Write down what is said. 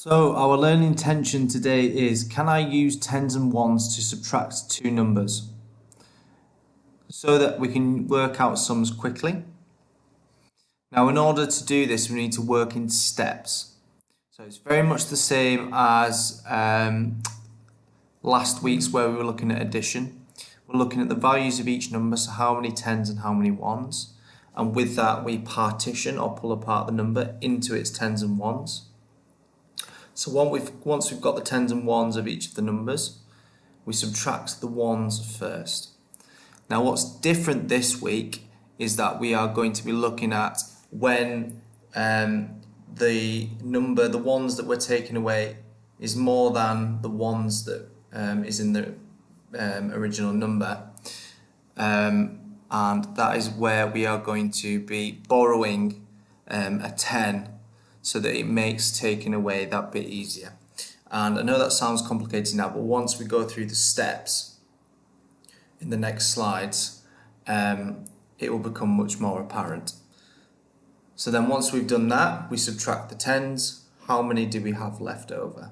So our learning intention today is, can I use tens and ones to subtract two numbers so that we can work out sums quickly? Now, in order to do this, we need to work in steps. So it's very much the same as last week's where we were looking at addition. We're looking at the values of each number, so how many tens and how many ones. And with that, we partition or pull apart the number into its tens and ones. So once we've got the tens and ones of each of the numbers, we subtract the ones first. Now what's different this week is that we are going to be looking at when the ones that we're taking away is more than the ones that is in the original number. And that is where we are going to be borrowing a 10 so that it makes taking away that bit easier. And I know that sounds complicated now, but once we go through the steps in the next slides, it will become much more apparent. So then once we've done that, we subtract the tens. How many do we have left over?